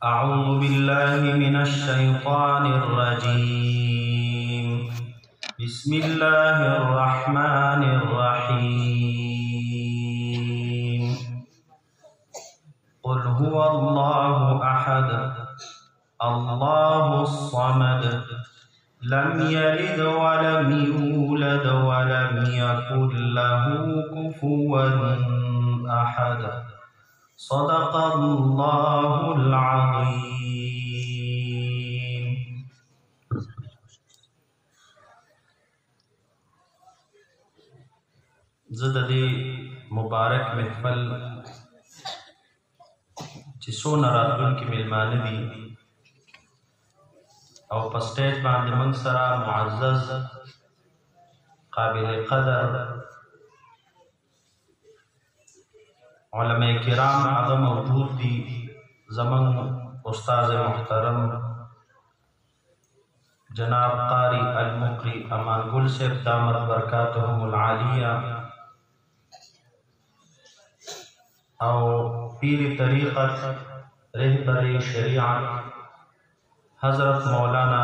أعوذ بالله من الشيطان الرجيم. بسم الله الرحمن الرحيم. قل هو الله أحد الله الصمد لم يلد ولم يولد ولم يكن له كفوا أحد. صدق الله العظيم. زددي مبارک محفل چې څونه راتلونکي میلمانه دي او په سټیج باندې موږ سره معزز قابل قدر علماء کرام هغه موجود دي. زمون استاد محترم جناب قاری المقری امان گل صاحب دامت برکاتهم العالیہ او پیر طریقت رہبر شریعت حضرت مولانا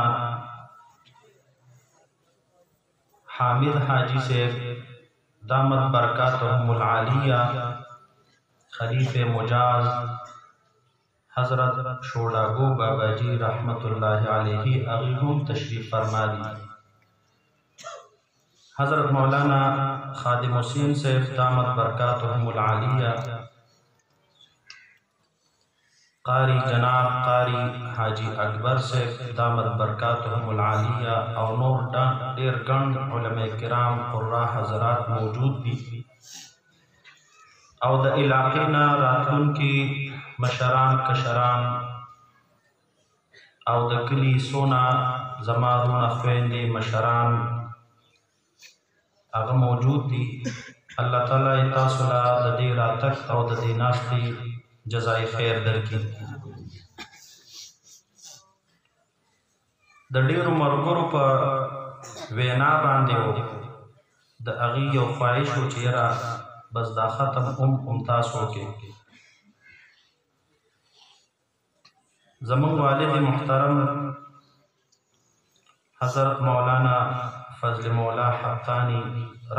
حامد حاجی صاحب دامت برکاتهم العالیہ، خلیف مجاز حضرت شوڈاگو بابا جی رحمت اللہ علیہ اغیہم تشریف فرما دی. حضرت مولانا خادم حسین صاحب دامت برکاتهم العالیہ، قاری جناب قاری حاجی اکبر صاحب دامت برکاتهم العالیہ او نور ډیر ګڼ علماء کرام قراء حضرات موجود دي او د علاقې نه راتلونکي مشران کشران او د کلي څونه زما وروڼه خویندې مشران هغه موجود دي. الله تعالی تاسو له د دې راتګ او د دې ناستې جزای خیر درکړي. د ډېرو ملګرو په وینا باندې د هغې یو خواهش و چې یاره بس دا ختم تاسو کې زمون والد محترم حضرت مولانا فضل مولا حقانی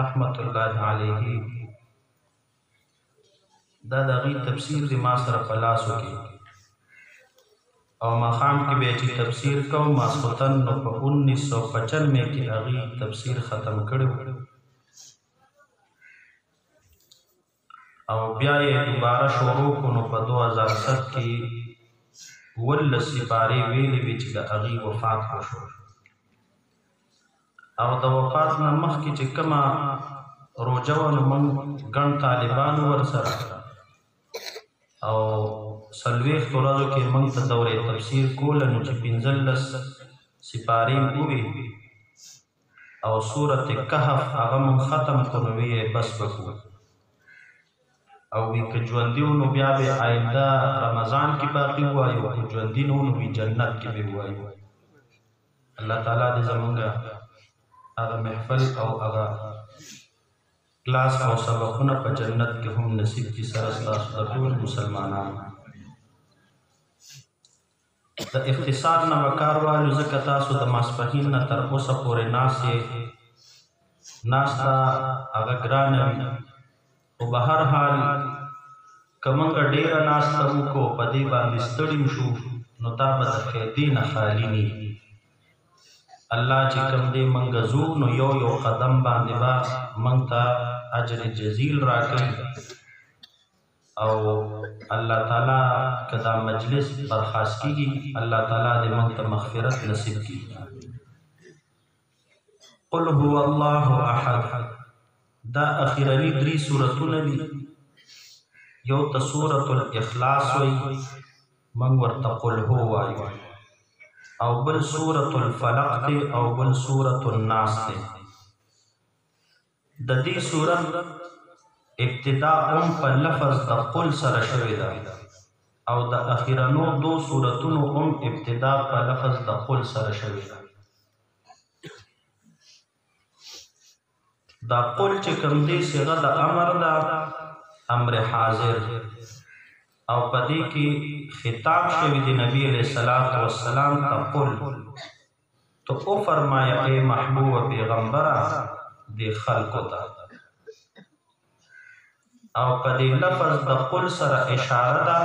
رحمت اللہ علیہ دا دغی تفسیر دی ما سره په لاسو کې او ماښام کې به چې تفسیر کوم ماسخوتن نو په 1995 کې هغې تفسیر ختم کړی او بیا یې دوباره شروع کو نو په 2007 کې 19 سپارې ویلې وې چې د هغې وفات وشو او د وفات نه مخکې چې کومه روژه وه نو موږ ګڼ طالبانو ورسره او 40 ورځو کې موږ ته دورې تفسیر کوله نو چې 15 سپارې وې او سورت کهف هغه موږ ختم کړو وی بس وکړو او وی که ژوندي وو نو بیا به آینده رمضان کې باقي ووایو، که ژوندي نه وو نو وی جنت کې به ووایو. الله تعالی دې زمونږ هغه محفل او هغه کلاس او سبقونه په جنت کې هم نصیب کړي سره ستاسو د ټول مسلمانانو. د اختصار نه به کار والو ځکه تاسو د ماسپښین نه تر اوسه پورې ناسته هغه ګرانه وي خو به هر حال که موږ ډېره ناسته وکړو په دې باندې ستړي شو نو دا به د فایدې نه خالي نه وي. الله چې کوم دی موږ ځو نو یو یو قدم باندې به موږ ته اجر جزیل راکوي او الله تعالی که دا مجلس برخاست کېږي الله تعالی دې موږ ته مغفرت نصیب کړي. قل هو الله احد دا اخیرنی 3 سورتونه دي. یو ته سورة الاخلاص وی موږ ورته قل هو وایو او بل سورة الفلق دی او بل سورة الناس دی. د دې سورت ابتدا په لفظ د قل سره شوې ده او د اخیرنو 2 سورتونو ابتدا په لفظ د قل سره شوې ده. دا قل چې کوم دی صيغه د امر ده، امر حاضر او پدې کې خطاب شوی دی نبی علیہ الصلوۃ والسلام ته قل تو او فرمایا اے محبوب پیغمبره دی خلقو ته او پدې لفظ د قل سره اشاره ده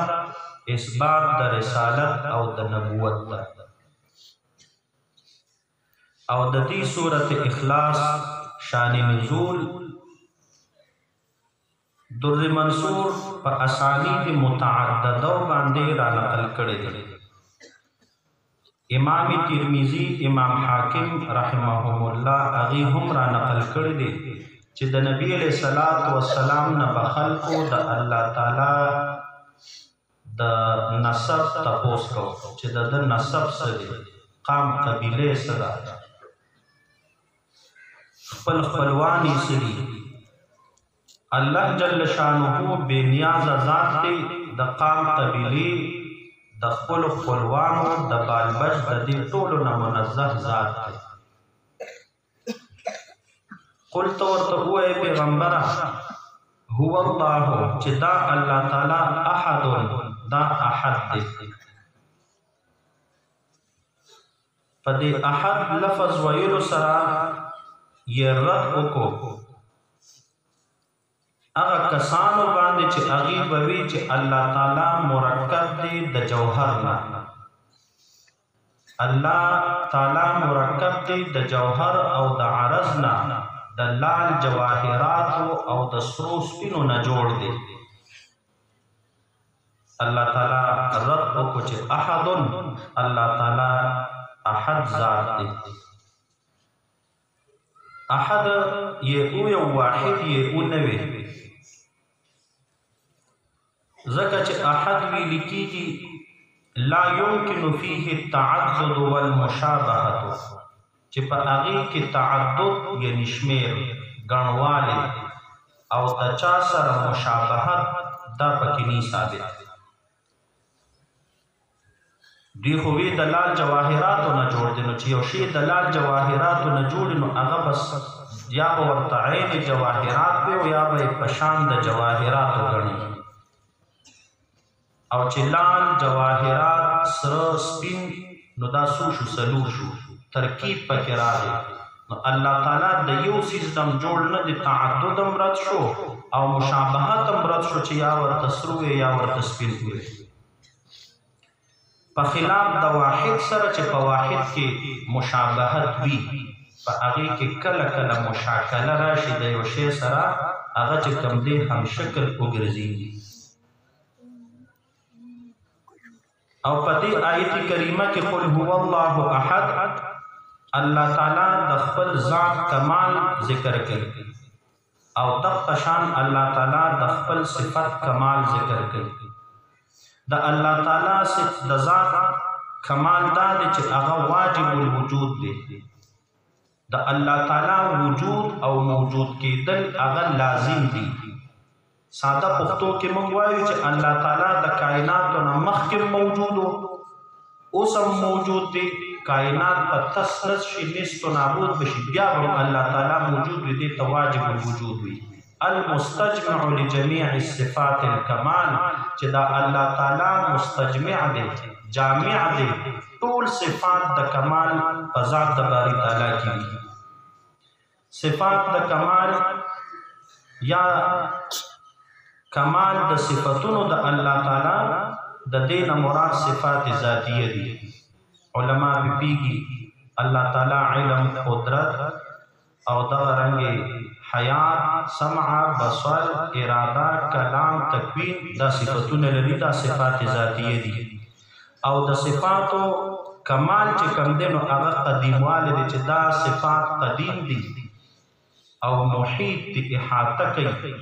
اثبات د رسالت او د نبوت ده او د دې سورۃ اخلاص شان نزول در منصور په اسانید متعدده باندې را نقل کړی دی امام ترمذی امام حاکم رحمهم الله هغه هم را نقل کړی دی چې د نبی علیہ الصلوۃ والسلام نه بخلقو د الله تعالی د نسب تپوس کو چې د نسب سره قام قبیله سره خپل خپلوانی سری الله جل شانه بے نیاز ذات دی د قام قبیله د خپل خپلوانو د بالبش د دې ټولو نه منزه ذات دی قلت ورته وای پیغمبره هو الله چې دا الله تعالی احد دا احد دی په دې احد لفظ ویلو سره یې رد وکړو هغه کسانو باندې چې هغه بوي چې الله تعالی مرکب دی د جوهر نه الله تعالی مرکب دی د جوهر او د عرض نه د لال جواهرات او د سرو سپینو نه جوړ دی الله تعالی رد وکړو چې احد الله تعالی احد ذات دی احد یو واحد یو نوی ذکر چې احد وی لیکيږي لا يمكن فيه التعدد والمشابهه چې په هغه کې تعدد یعنی شمیر غنواله او د چا سره مشابهت دا پکې نه ثابت دی خو وی د لال جواهرات نه جوړ دي نو چې یو شی د لال جواهرات نه جوړ نو هغه بس یا ورته عین جواهرات به او یا به پشان د جواهرات غني او چې لال جواهرات سره سپین نو دا شو سلور شو ترکیب پکې راغی نو الله تعالی د یو سیستم جوړ نه دي تعدد امرت شو او مشابهت امرت شو چې یا ورته سرو یا ورته سپین وي په خلاف د واحد سره چې په واحد کې مشابهت وي په هغه کې کله کله مشاکله راشي د یو شی سره هغه چې کوم دی هم شکل وګرځي او په دې آیت کریمه کې قل هو الله احد الله تعالی د خپل ذات کمال ذکر کوي او د پشان الله تعالی د خپل صفت کمال ذکر کوي د الله تعالی د ذات کمال دا دی چې هغه واجب الوجود دی د الله تعالی وجود او موجود کېدل هغه لازم دي ساده پښتو کې موږ وایو چې الله تعالی د کائنات نه مخکې موجود او اوس هم موجود دی کائنات په تسنس شي نست نابود بشي بیا هم الله تعالی موجود دی ته واجب الوجود وي المستجمع لجميع الصفات الكمال چې دا الله تعالی مستجمع دی جامع دی ټول صفات د کمال په ذات د باری تعالی کې دي صفات د کمال یا کمال د صفاتونو د الله تعالی د دین مراد صفات ذاتیه دي علما پیږي الله تعالی علم قدرت او دغه رنګ حیات سمع بصر اراده کلام تکوین دا صفاتونه لري دا صفات ذاتیه دي او د صفاتو کمال چې کوم دی نو هغه قدیمواله دي چې دا صفات قدیم دي او محیط دی احاطه کوي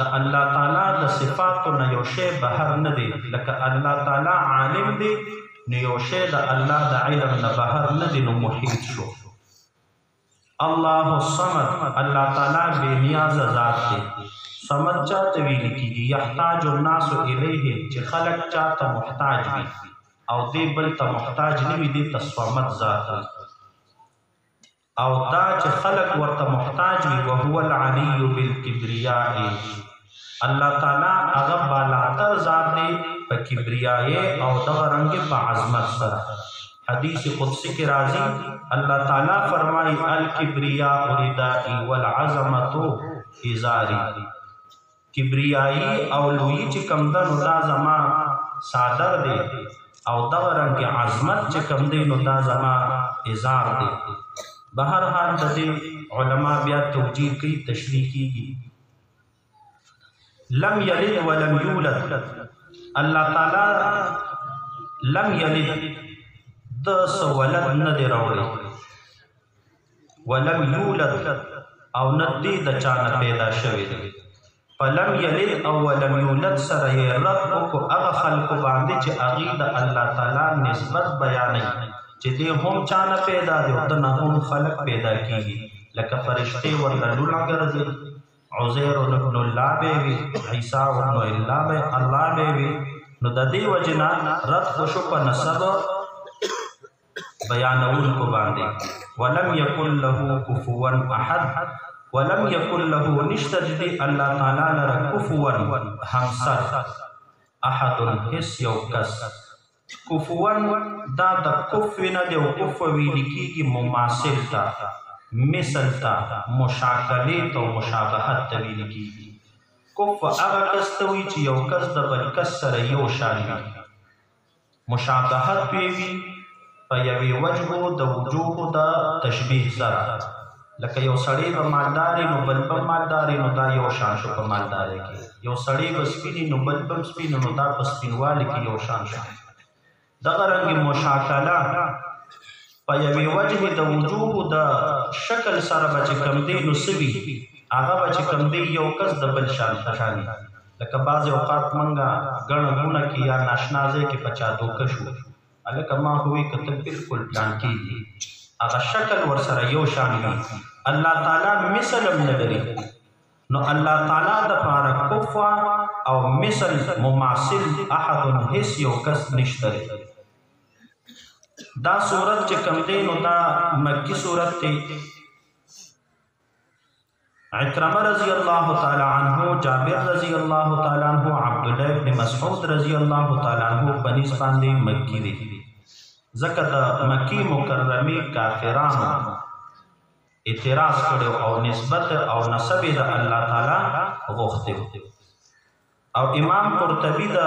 د الله تعالی د صفاتو نه یو شی بهر نه دی لکه الله تعالی عالم دی نو یو شی د الله د علم نه بهر نه دی نو محیط شو الله الصمد الله تعالی بے نیاز ذات دی صمد چاته ویل کیږي یحتاج الناس الیه چې خلق چاته محتاج وي او دی بل ته محتاج نه وي دی تصمد ذات او دا چې خلق ورته محتاج وي او هو العلی بالکبریاء الله تعالی هغه بالاتر ذات دی په کبریای او دغه رنګ په عظمت سره. حدیث قدسی کی راضی اللہ تعالی فرمائی الکبریاء ردائی والعظمت ازاری. کبریائی او لوی چې کمدن دا زما صادر دی او دغه رنګ عظمت چې کم دی نو دا زما ازار دی. بهر حال د دې علما بیا توجیه کوي تشریح کیږي. لم یلد ولم یولد الله تعالی لم یلد د ولد نه دی راوړی ولم یولد او نه دی د چا نه پیدا شوی دی. فلم یلد او ولم یولد سره یې رد وکړو هغه خلکو باندې چې هغوی د الله تعالی نسبت بیانوي چې دی هم چا نه پیدا دی او د نه هم خلک پیدا کیږي. لکه فرشتې ورله لوڼه ګرځي، عزیر ابن الله به وي، عیسی ابن الله به وي. نو د دې وجې نه رد وشو په نسب بیانونکو باندې. ولم یکن له کفوا احد ولم یکن له نشته دی الله تعالی لره کفوا همسر احد هیڅ یو کس. کفوا دا د کف نه دی او کف ویل کیږي مماثل ته، مثل ته، مشاکلې ته او مشابهت ته ویل کیږي. کف هغه کس ته وایي چې یو کس د بل کس سره یو شان وي. مشابهت پې وي په یوې وجهو د وجوهو د تشبیه سره. لکه یو سړی به مالداري نو بل به مالداري نو دا یو شان شو په مالداري کې. یو سړی به سپیني نو بل به سپین نو دا په سپینوالي کې یو شان شو. دغه رنګ مشاکله په یوې وجهې د وجوهو د شکل سره به چې کوم دی نو څه وي هغه به چې کوم دی یو کس د بل شان شاني. لکه بعضې اوقات موږ ګڼه ګوڼه کې یا ناشنا ځای کې په چا دوکه شو، هلکه ما خو وی که ته بلکل پلان کېږي هغه شکل ورسره یو شان وي. الله تعالی مثل هم نه لري. نو الله تعالی دپاره کفوا او مثل مماثل احد هیڅ یو کس نشته دی. دا صورت چې کوم دی نو دا مکی صورت دی. عکرمه رضی اللہ تعالی عنہ، جابر رضی اللہ تعالی عنہ، عبداللہ ابن مسعود رضی اللہ تعالی عنہ بنیس باندې مکی دی. ځکه د مکی مکرمې کافرانو اعتراض کړو او نسبت او نسب د الله تعالی غوښتي. او امام قرطبی د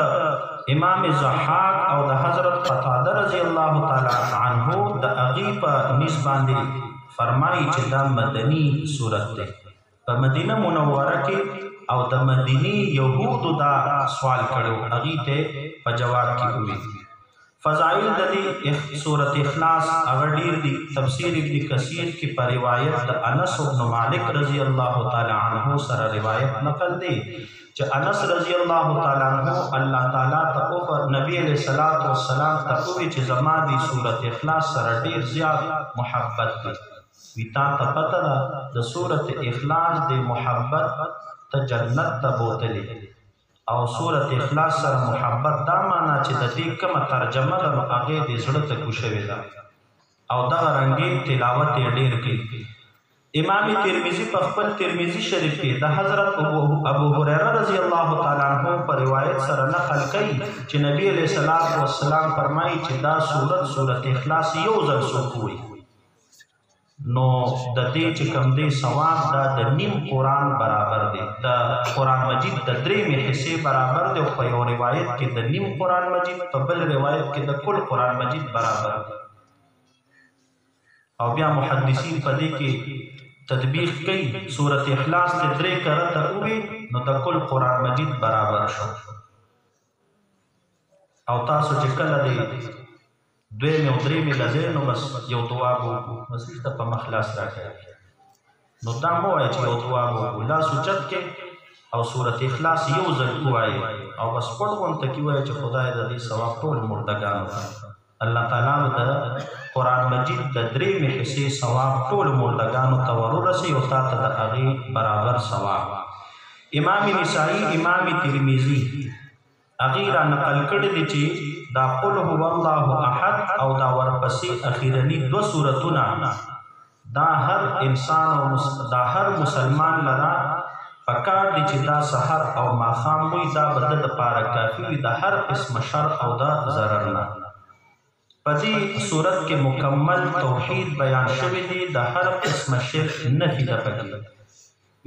امام ضحاک او د حضرت قتاده رضی اللہ تعالی عنہ د هغې په نیز باندې فرمایي چې دا مدني صورت دی. په مدینه منوره کې او د مدینی یهودو دا سوال کړو، هغې ته په جواب کې وویل. فضائل د دې سورت اخلاص هغه ډېر دي. تفسیر ابن کثیر کې په روایت د انس بن مالک رضی الله تعالی عنه سره روایت نقل دی چې انس رضی الله تعالی عنه الله تعالی ته نبی علیہ الصلوۃ والسلام ته وویل چې زما د سورت اخلاص سره ډېر زیات محبت دی. وی تا ته پته ده د سورت اخلاص د محبت ته جنت ته بوتلی او سورت اخلاص سره محبت دا معنا چې د دې کومه ترجمه ده نو هغې د زړه ته کوشوې ده او دغه رنګې تلاوت یې ډېر کوي. امام ترمذي په خپل ترمذي شریف کې د حضرت ابو هریره رضی الله تعالی عنہ په روایت سره نقل کوي چې نبی علیہ الصلوۃ والسلام فرمایي چې دا سورت اخلاص یو ځل څوک وایي نو د دې چې کوم دی ثواب دا د نیم قرآن برابر دی، د قرآن مجید د درېمې حصې برابر دی. او په یو روایت کې د نیم قرآن مجید، په بل روایت کې د کل قرآن مجید برابر دی. او بیا محدثین په دې کې تطبیق کوي سورت اخلاص کې 3 کرته ووي نو د کل قرآن مجید برابر شو. او تاسو چې کله دی دویمې او درېمې لځئ نو بس یو دعا به وکړو، بس هېڅ په مخ لاس راکوي. نو دا مه وایئ چې یو دعا به وکړو، لاس اوچت کړئ او سورت اخلاص یو ځل ووایئ او بس پټ غونته کې وایئ چې خدای د دې ثواب ټول مردګانو ته الله تعالی د قرآن مجید د درېمې حصې ثواب ټول مردګانو ته ورورسوي او تا ته د هغې برابر ثواب. امام نسائی، امام ترمذي هغې را نقل کړي دي چې دا قل هو الله احد او دا ورپسې اخیرني 2 سورتونه دا هر انسان او دا هر مسلمان لرا پکار دی چې دا سحر او ماښام وي دا به د دپاره کافي وي د هر قسم شر او د ضرر نه. په دې صورت کې مکمل توحید بیان شوی دی، د هر قسم شرک نفي ده پکې.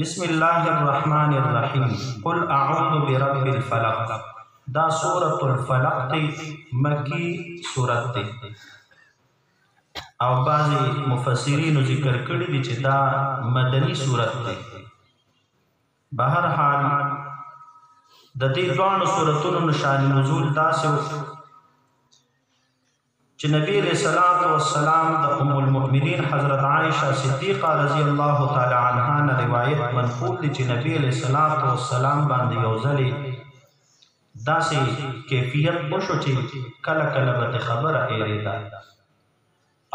بسم الله الرحمن الرحیم. قل اعوذ برب الفلق. دا سورة الفلق دی، مکی سورت دی، او بعضی مفسرینو ذکر کړي دي چې دا مدنی سورت دی. بهرحال د دې دوانو سورتونو نشان نزول داسې و چې نبی علیہ الصلوۃ والسلام د ام المؤمنین حضرت عائشہ صدیقہ رضی الله تعالی عنها نه روایت منقول دي چې نبی علیہ الصلوۃ والسلام باندې یو ځلې داسې کیفیت وشو چې کله کله به خبره اېرېده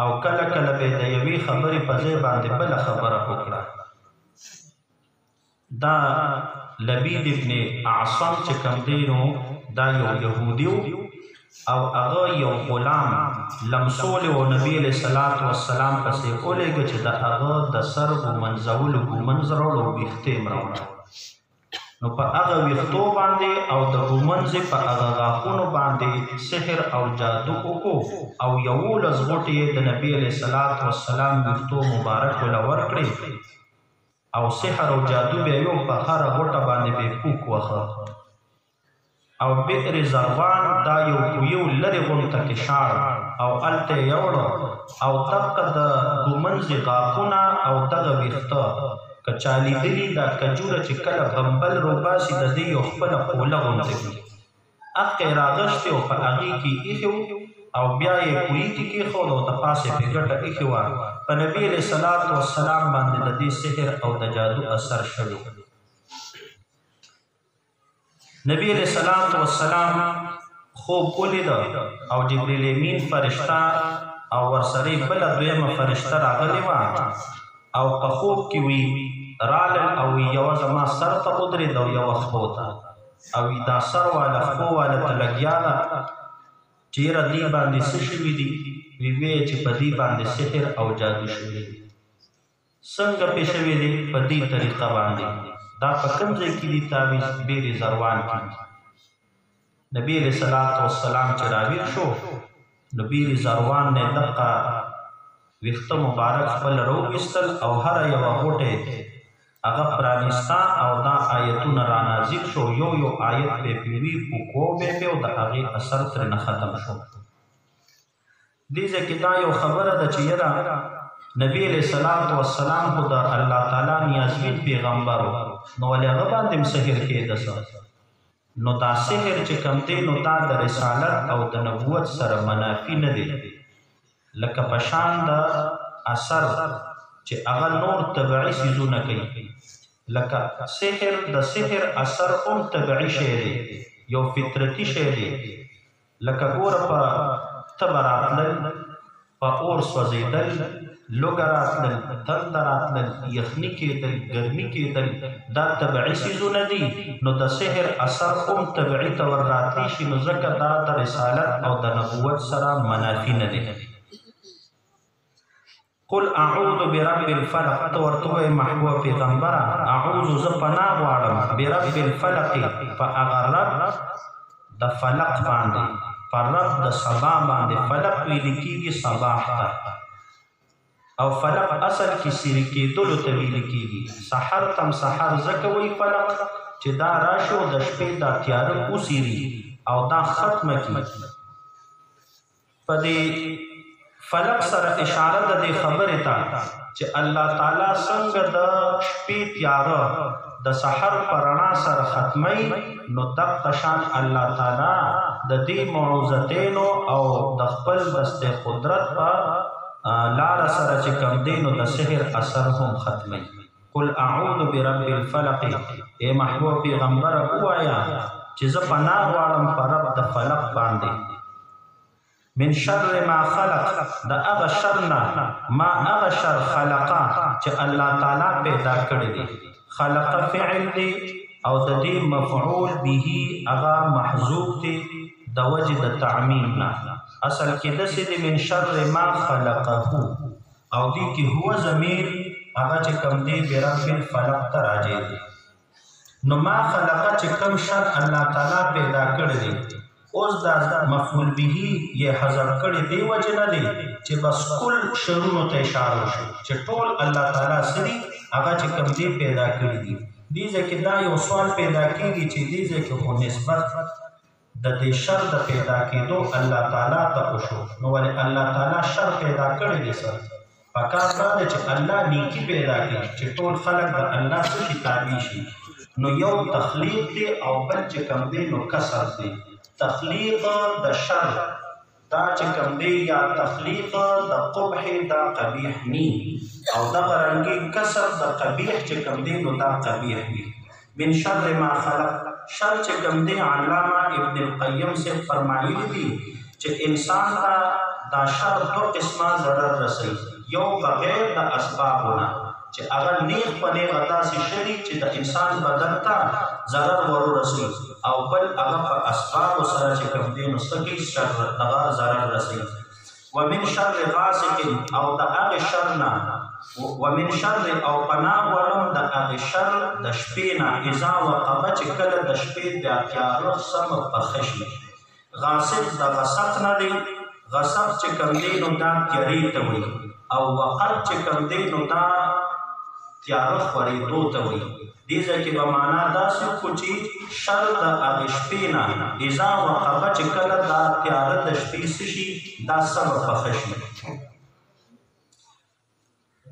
او کله کله به د یوې خبرې په ځای باندې بله خبره وکړه. دا لبید ابن اعصم چې کوم دی نو دا یو یهودي او هغه یو غلام لمسول و نبی علیہ الصلوۃ والسلام پسې ولېږه چې د هغه د سر ږمنځولو ږمنځولو ویښتې مروړه. نو په هغه ویښتو باندې او د ږمنځې په هغه غاښونو باندې سحر او جادو وکړو او 11 غوټې د نبی علیہ الصلوۃ والسلام ویښتو مبارک له ورکړې او سحر او جادو به یو په هر غوټه باندې به پوک وخه او بئر زروان دا یو لري غونټه کې شاړ او الته یوړو او طبقه د ګمنځ غاښونه او دغه ویښته کچالي دلی دا کجوره چې کله بمبل روباسي د دې یو خپل خوله غونډه وي اخ راغشت او په هغه کې ایښو او بیا یې کوی کې خو د پاسه په ګټه ایښو په نبی علیہ الصلوۃ والسلام باندې د دې سحر او د جادو اثر شوی. نبی علیہ الصلوۃ والسلام خوب ولید او جبرئیل امین فرشتہ او ورسره بل دویمه فرشتہ راغلی و او په خوب کې وی رال او یو زما سر ته ودرېد او یو خپوتا او دا سر والا خپو والا تلګیا چیرې دی باندې څه شوي دي وی چې په دې باندې سحر او جادو شوي دي. څنګه پې شوي دي؟ په دې طریقه باندې دا په کوم ځای کې دي؟ تعویذ بیر زروان کې. نبی علیہ الصلوۃ والسلام چې راویښ شو نو بیر زروان نه دقه ویښته مبارک خپل راوویستل او هر یوه غوټې هغه پرانستا او دا آیتونه رانازل شو. یو آیت به پیوي پوکو به او د هغې اثر ترې ختم شو. دې ځای کې دا یو خبره ده چې یاره نبی علیہ الصلوۃ والسلام خو د الله تعالی نیازمند پیغمبر و نو ولې هغه باندې هم سحر کېده څه؟ نو دا سحر چې کوم دی نو دا د رسالت او د نبوت سره منافي نه دی، لکه په شان د اثر چې هغه نور طبعي څیزونه کوي. لکه سحر د سحر اثر هم طبعي شی دی، یو فطرتي شی دی. لکه ګوره په تبه راتلل، په اور سوځېدل، لوږه راتلل، تنده راتلل، یخني کېدل، ګرمي کېدل، دا طبعي څیزونه دي. نو د سحر اثر هم طبعي ته ور راتلی شي، نو ځکه دا د رسالت او د نبوت سره منافي نه دی. قل اعوذ برب الفلق. تو ورته وایې محبوب پیغمبره اعوذ زه پناه غواړم برب الفلق په هغه رب د فلق باندې، په رب د سبا باندې. فلق ویل کېږي صباح ته او فلق اصل کې سیري کېدلو ته ویل کېږي. سحر تم سحر ځکه وایي فلق چې دا راشي او د شپې دا تیاره وسیري او دا ختمه کړي. په دې فلق سره اشاره د دې خبرې ته چې الله تعالی څنګه د شپې تیاره د سحر په رڼا سره ختموي، نو دغه شان الله تعالی د دې معوذتینو او د خپل دست قدرت په لاره سره چې کوم دی نو د سحر اثر هم ختموي. قل اعوذ برب الفلق. ای محبوب پیغمبره ووایه چې زه پناه غواړم په رب د فلق باندې. من شر ما خلق، د هغه شر نه ما هغه شر خلقه چې الله تعالی پیدا کړی دی. خلق فعل دی او د دې مفعول به هغه محذوف دی د وجه د تعمیم نه. اصل کې داسې دی من شر ما خلقه او دې کې هو ضمیر هغه چې کوم دی برب الفلق ته راجع دی. نو ما خلقه چې کوم شر الله تعالی پیدا کړی دی اوس دا مفعول به یې حذف کړی دی وجه نه دی چې بس کل شرونو ته اشاره وشي چې ټول الله تعالی سړي هغه چې کوم دی پیدا کړی دی دې ځکه دا یو سوال پیدا کیږي چې دې ځکه خو نسبت د دې شر د پیدا کېدو الله تعالی ته وشو نو ولې الله تعالی شر پیدا کړی دی سر پکار دا چې الله نیکی پیدا کړي چې ټول خلق د الله څخه تابع شي نو یو تخلیق دی او بل چې کوم دی نو کسر دی تخلیق د شر دا چې کوم دی یا تخلیق د قبح دا قبیح نی او دا رنګي کسر د قبیح چې کوم دی نو دا قبیح نی من شر ما خلق شر چې کوم دی علامه ابن القیم سے فرمایلی دی چې انسان ته دا شر دو قسمه ضرر رسي یو بغیر د اسبابونه چې اگر نیک په نیک داسې شری چې د انسان بدن ته ضرر ورسي او بل هغه په اسباب سره چې کوم دی نو سکی شر دغه ضرر رسي ومن شر غاسق او د هغه شر نه ومن شر او پناه ولم د هغه شر د شپې نه اذا وقب چې کله د شپې د تیاره سم په خشي غاسق د غسق نه دی غسق چې کوم دی نو دا تیاری ته وي او وقت چې کوم دی نو دا تیاره خورېدو ته وي دې ځکه به معنا داسې کو چې شر د هغې شپې نه اذا وقبه چې کله دا تیاره د شپې څه شي دا سمه پخه شي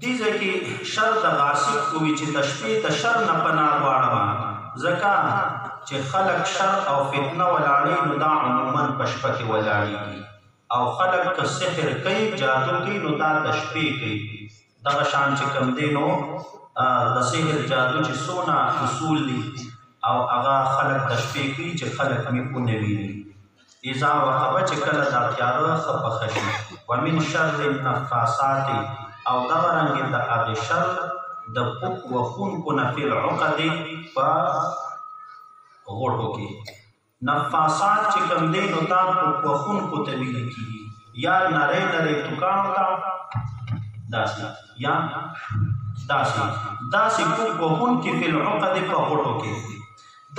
دې ځکه شر د غاسق کوي چې د شپې د شر نه پناه غواړم ځکه چې خلق شر او فتنه ولاړې نو دا عموما په شپه کې ولاړېږي او خلق که سحر کوي جادو کوي نو دا د شپې کوي دغه شان چې کوم دی نو د سحر جادو چې څونه اصول دي او هغه خلق د شپې کوي چې خلق مې ونه ویني اذا وقبه چې کله دا تیاره ښه پخه شي ومن شر النفاسات او دغه رنګې د هغې شر د پوک وخونکو نه فی العقد په غوټو کې نفاسات چې کوم دی نو دا پوک وخونکو ته ویل کېږي یا نری نری توکانو ته داسې یا داسې پوک وخونکي فی العقد په غوټو کې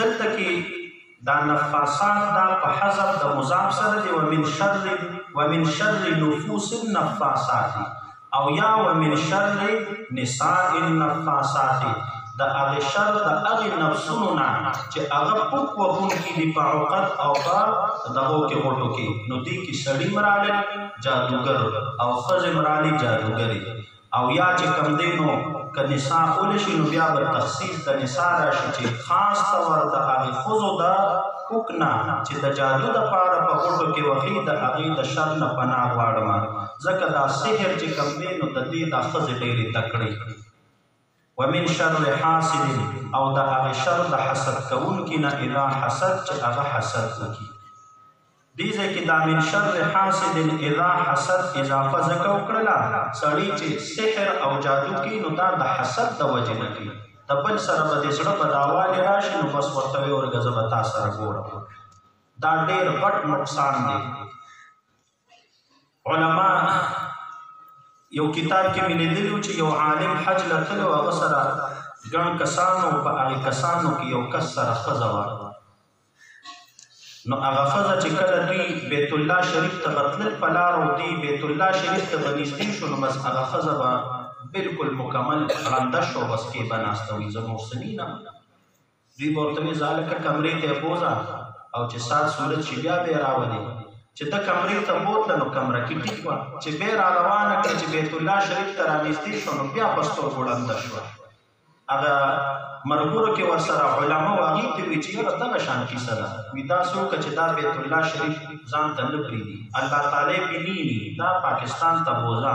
دلته کې دا نفاسات دا په حذف د مضاف سره دی ومن شر نفوس النفاسات او یا ومن شر نساء النفاسات د هغې شر د هغې نفسونو نه چې هغه پوک وهونکي دي په عقد او په دغو کې غوټو کې نو دې کې سړي مرالې جادوګر او ښځې مرالې جادوګرې او یا چې کوم دی نو که نساء ولشي نو بیا به تخصیص د نساء راشي چې خاص طور د هغې ښځو د پوک نه چې د جادو دپاره په غوټو کې وهي د هغې د شر نه پناه غواړم ځکه دا سحر چې کوم دی نو د دې دا ښځې ډېرې تکړې ومن شر حاسد او د هغې شر د حسد کوونکي نه اذا حسد چې هغه حسد وکړي دې ځای کې دا من شر حاسد اذا حسد اضافه ځکه وکړله سړي چې سحر او جادو کوي نو دا د حسد د وجې نه کوي د بل سره به د زړه بداوالې راشي نو بس ورته ویې ورګه زه به تا سره ګورم دا ډېر غټ نقصان دی علما یو کتاب کې مې لیدلي و چې یو عالم حج له تللی و هغه سره ګڼ کسان و په هغې کسانو کې یو کس سره ښځه وه نو هغه ښځه چې کله دوی بیت الله شریف ته به تلل په لار او دوی بیت الله شریف ته به نږدې شو نو بس هغه ښځه به بالکل مکمل ړنده شو بس کې به ناسته وي زه محسنین یم دوی به ورته وایي ځالکه کمرې ته یې بوځه او چې سات صورت شي بیا به یې راولې چې د کمرې ته بوتله نو کمره کې ټیک وه چې بیا را روانه کړه چې بیت الله شریف ته رانږدې شو نو بیا په سترګو ړنده شوه هغه مرګورو کې ورسره علما و هغې ته وایي چې یاره دغه شان کیسه ده وایي داسې وکړه چې دا بیت الله شریف ځان ته نه پرېږدي الله تعالی پې نیني دا پاکستان ته بوځه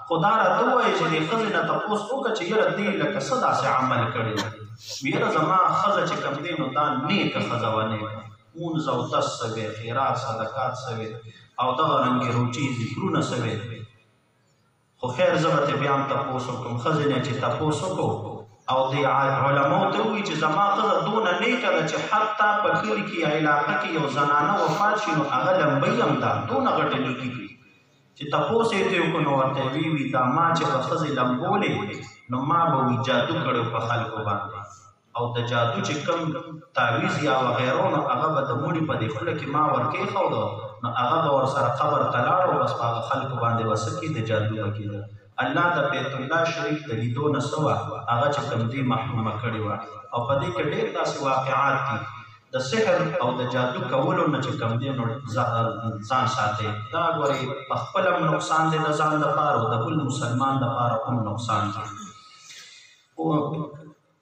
خو دا راته ووایي چې دې ښځې نه تپوس وکړه چې یاره دې لکه څه داسې عمل کړی دی وایي یاره زما ښځه چې کوم دی نو دا نیکه ښځه وه نیکه مونځ او دس سوې خیرات صدقات سوې او دغه رنګې روچي ذکرونه سوې خو خیر زه به ترې بیا هم تپوس وکړم ښځې نه چې تپوس وکړو او د علماو ته ووایي چې زما ښځه دونه نیکه ده چې حتی په کلي کې یا علاقه کې یو زنانه وفات شي نو هغه لمبۍ هم ده دونه غټه نیکي کوي چې تپوس یې ته وکړو نو ورته یې وي دا ما چې به ښځې لمبولې نو ما به وي جادو کړی په خلکو باندې او د جادو چې کوم تعویض یا وغیره نو هغه به د مړي په دې خوله کې ما ورکېښودو نو هغه به ورسره قبر ته لاړو بس په هغه خلکو باندې به څه کړي د جادو به کېده الله د بیت الله شریف د لیدو نه څه وه هغه چې کوم دې محرومه کړې وه او په دې کې ډېر داسې واقعات دي د سحر او د جادو کولو نه چې کوم دی نو ځان ساتئ دا ګورئ په خپله هم نقصان دی د ځان دپاره او د بل مسلمان دپاره هم نقصان دی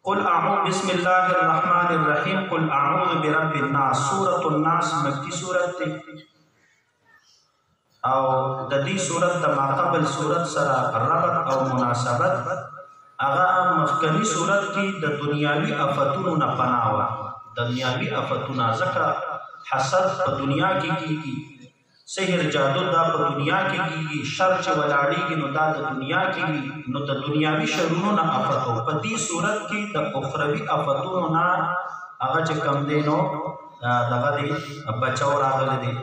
قل اعوذ بسم الله الرحمن الرحیم قل اعوذ برب الناس سورة الناس مکی سورت دی او د دې سورت د ماقبل سورت سره ربط او مناسبت هغه مخکنی سورت کې د دنیاوي آفتونو نه پناه وه دنیاوي آفتونه ځکه حسد په دنیا کې کېږي سحر جادو دا په دنیا کې کېږي شر چې ولاړېږي نو دا د دنیا کې وي نو د دنیاوي شرونو نه آفتو په دې صورت کې د اخروي آفتونو نه هغه چې کم دی نو دغه دی بچاو راغلی دی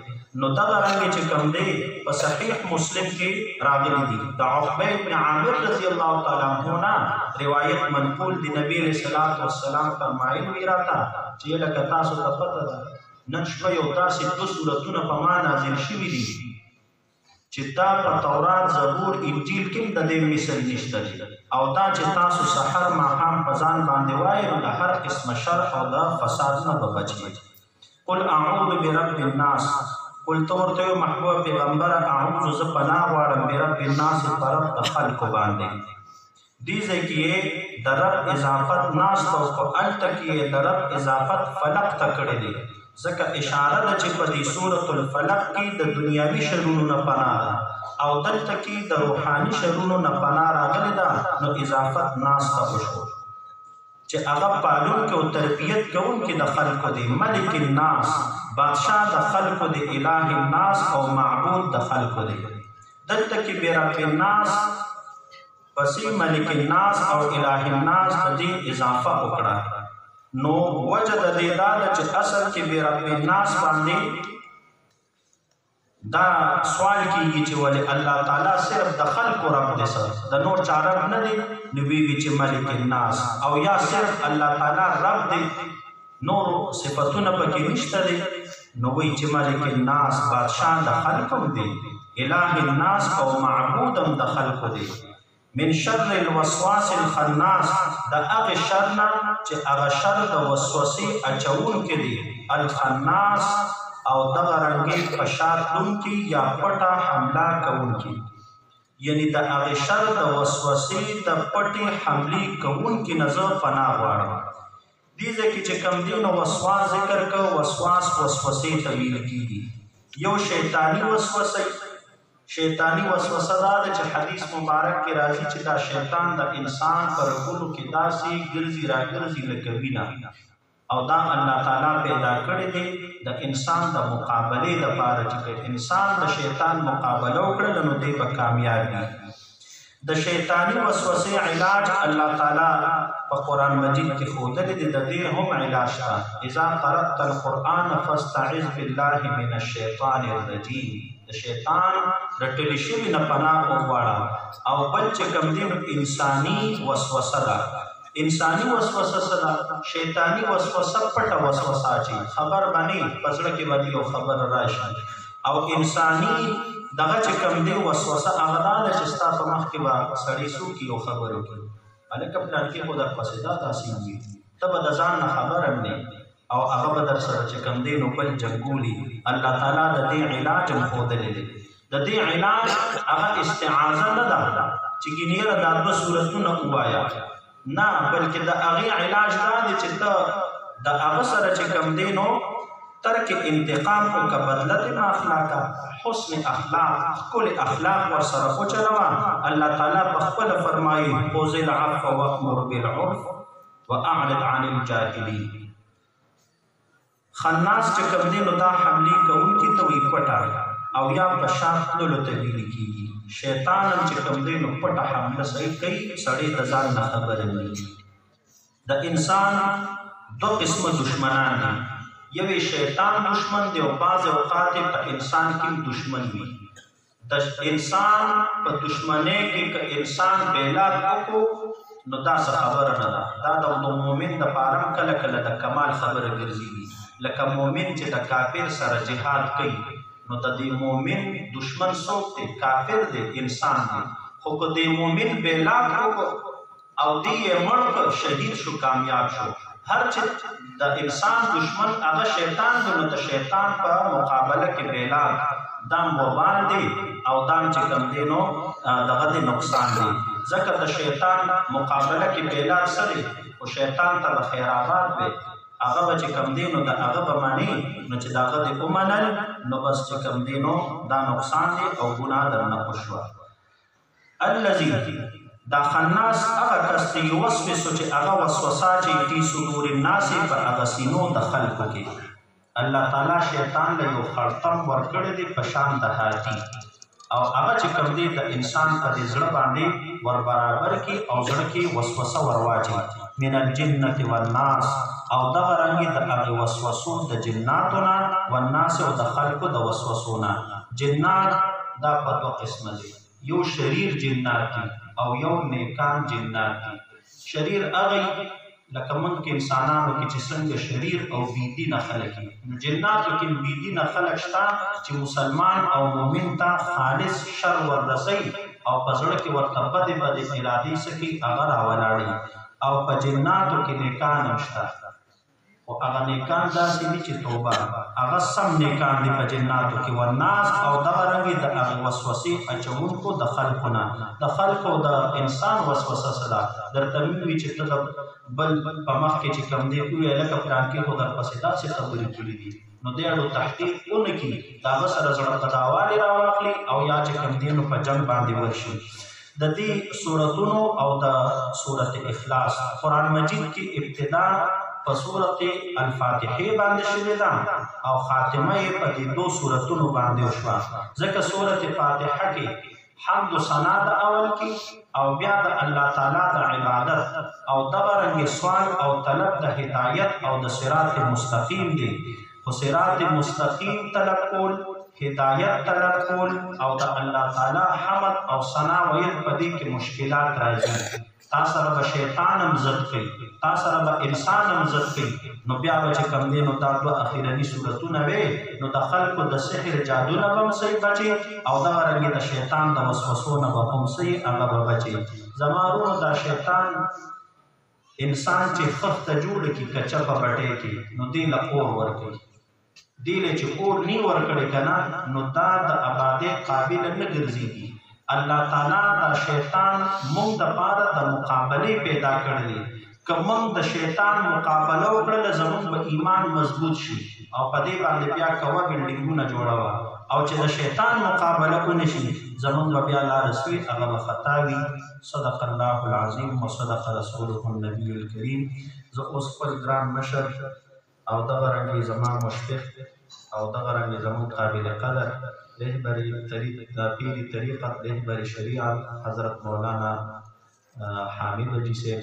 نو دغه رنګې چې کم دی په صحیح مسلم کې راغلی دي د عقبه بن عامر رضی الله تعالی عنه نه روایت منقول دی نبی علیہ الصلوۃ والسلام فرمایلی راته چې لکه تاسو ته پته ده نن شپه یو داسې دوه سورتونه په ما نازل شوي دي چې دا په تورات زبور انجیل کې د دې مثل نشته دي او دا چې تاسو سحر ماښام په ځان باندې وایئ نو د هر قسمه شر او د فساد نه به بچ قل اعوذ برب الناس قل تو ورته محبوب پیغمبر اعوذ ز پناه غواړم برب الناس په رب د خلکو باندې دې ځای کې د رب اضافت ناس او په الته کې د رب اضافت فلق ته کړی دی ځکه اشاره ده چې په دې سورة الفلق کې د دنیاوي شرونو نه پناه ده او دلته کې د روحاني شرونو نه پناه راغلې ده نو اضافت ناس ته وشو چې هغه پالونکی او تربیت کوونکی د خلکو دی ملک الناس بادشاه د خلکو دی اله الناس او معبود د خلکو دی دلته کې برب الناس پسې ملک الناس او اله الناس د دې اضافه وکړه نو وجه د دې دا ده چې اصل کې برب الناس باندې دا سوال کیږي چې ولې الله تعالی صرف د خلکو رب دی د نور چا رب نه دی نو وی چې ملک الناس او یا صرف الله تعالی رب دی نور صفتونه پکې نشته دی نو وی چې ملک الناس بادشاہ د خلکو دی اله الناس او معبودم د خلکو دی من شر الوسواس الخناس د هغه شر نه چې هغه شر د وسوسې اچونکي دی الخناس او دغه رنګې فشار دونکي یا پټه حمله کوونکي یعنی د هغه شر د وسوسې د پټې حملې کوونکي نه زه پناه غواړم دې ځای کې چې کوم دی نو وسواس ذکر کو وسواس وسوسې ته ویل کېږي یو شیطاني وسوسه شیطانی وسوسه دا ده چې حدیث مبارک کې راځي چې دا شیطان د انسان پر رګونو کې داسې ګرځي راګرځي لکه وینه او دا الله تعالی پیدا کړی دی د انسان د مقابلې لپاره چې انسان د شیطان مقابله وکړي نو دی به کامیاب وي د شیطانی وسوسې علاج الله تعالی په قرآن مجید کې ښودلی دی د دې هم علاج شته اذا قرأت القرآن فاستعذ بالله من الشیطان الرجیم د شیطان رټلی شوي نه پناه وغواړه او بل چې کوم دی انساني وسوسه ده انساني وسوسه څه ده شیطاني وسوسه پټه وسوسه چې خبر باندې په زړه کې باندې یو خبر راشي او انساني دغه چې کوم دی وسوسه هغه ده چې ستا په مخ کې به سړی څوک یو خبر وکړي هلکه پلان کې خو درپسې دا داسې وي ته به د ځان نه خبر هم نه او هغه به در سره چې کوم دی نو بل جنګولي الله تعالی د دې علاج هم ښودلی دی د دې علاج هغه استعاذه نه ده چې ګینیره دا دوه صورتونه ووایه نه بلکې د هغې علاج دا دی چې ته د هغه سره چې کوم دی نو ترک انتقام کو که بدلت اخلاقا حسن اخلاق ښکلي اخلاق ورسره وچلوه الله تعالی په خپله فرمایي خذ العفو وامر بالعرف واعرض عن الجاهلین خناس چې کوم دی نو دا حملې کوونکي ته وایي پټه او یا په شا تللو ته ویل کېږي شیطان هم چې کوم دی نو پټه حمله صحیح کوي سړی د ځان نه خبره وي د انسان دو قسمه دشمنان دي یوې شیطان دشمن دی او بعض اوقات په انسان کې دشمن وي د انسان په دشمنۍ کې که انسان بېلات وکړو نو دا څه خبره نه ده. دا د مؤمن دپاره هم کله کله د کمال خبره ګرځېږي. لکه مؤمن چې د کافر سره جهاد کوي نو د دې مؤمن دشمن څوک دی؟ کافر دی، انسان دی. خو که د مؤمن بېلاک وکړو او دی یې مړ کړ، شهید شو، کامیاب شو. هر چې د انسان دشمن هغه شیطان دی نو د شیطان په مقابله کې بېلاک دام وبال دی او دام چې کوم دی نو دغه د نقصان دی. ځکه د شیطان مقابله کې بېلاک څه دی؟ خو شیطان ته به خیر آباد وي، هغه به چې کوم دی نو د هغه به مني، نو چې د هغه دې ومنل نو بس چې کوم دی نو دا نقصان دی او ګناه درنه وشوه. الذي دا خناس هغه کس دی یوسوسو چې هغه وسوسه چې فی صدور الناس په هغه سینو د خلکو کې. الله تعالی شیطان له یو خړتم ورکړی دی په شان د هاتي، او هغه چې کوم دی د انسان په دې زړه باندې ور برابر کې او زړه کې وسوسه ورواچي. من الجنة والناس، او دغه رنګې د هغې وسوسو د جناتو نه، والناس او د خلکو د وسوسو نه. جنات دا په دوه قسمه دي، یو شریر جنات دي او یو نیکان جنات دي. شریر هغه لکه موږ کې انسانانو کې چې څنګه شریر او بېدینه خلک دي، نو جناتو کې بېدینه خلک شته چې مسلمان او مؤمن ته خالص شر وررسوي او په زړه کې ورته بدې بدې ارادې څه کوي هغه راولاړوي. او په جناتو کې نیکان هم شته، خو هغه نیکان داسې دي چې توبه هغه سم نیکان دي په جناتو کې. والناس، او دغه رنګې د هغې وسوسې اچوونکو د خلکو نه. د خلکو د انسان وسوسه څه ده؟ درته وي چې ته د بل په مخ کې چې کوم دی ووایې لکه پلانکې خو درپسې داسې خبرې کړي دي، نو دی اړو تحقیق ونه کړي، د هغه سره زړه قداوالې راواخلي او یا چې کوم دی نو په جنګ باندې ورشي. د دې صورتونو او د صورت اخلاص قرآن مجید کې ابتدا په صورت الفاتحه باندې شوې ده او خاتمه یې په دې دو صورتونو باندې وشوه. ځکه صورت فاتحه کې حمد و ثنا د اول کې او بیا د الله تعالی د عبادت او دغه رنګې سوال او طلب د هدایت او د صراط مستقیم دی. خو صراط مستقیم طلب کول، هدایت طلب کول او د الله تعالی حمد او ثنا ویل په دې کې مشکلات راځي. تا سره به شیطان هم ضد کوي، تا سره به انسان هم ضد کوي، نو بیا به چې کوم دی نو دا دوه اخرني صورتونه وې نو د خلکو د سحر جادو نه به هم صحیح بچي او دغه رنګې د شیطان د وسوسو نه به هم صحیح هغه به بچي. زما ورونو دا شیطان انسان چې خښته جوړه کړي کچه په بټۍ کې نو دې له اور ورکوي، دې له چې اور نی ورکړی که نه نو دا د ابادۍ قابل نه ګرځېږي. الله تعالی دا شیطان موږ دپاره د مقابلې پیدا کړی. که موږ د شیطان مقابله وکړله زموږ به ایمان مضبوط شي او په دې باندې بیا کوه بلډینګونه جوړوه، او چې د شیطان مقابله ونه شي زموږ به بیا لاره سوي هغه به خطا وي. صدق الله العظیم وصدق رسوله النبي الکریم. زه اوس خپل ګران مشر او دغه رنګې زما مشفق او دغه رنګې زموږ قابل قدر رهبر پیر طریقت رهبر شریعت حضرت مولانا حامد جی سے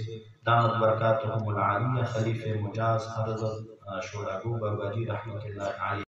دامت برکاتهم العالیہ خلیفہ مجاز حضرت شوراگو بابا جی رحمت اللہ علیہ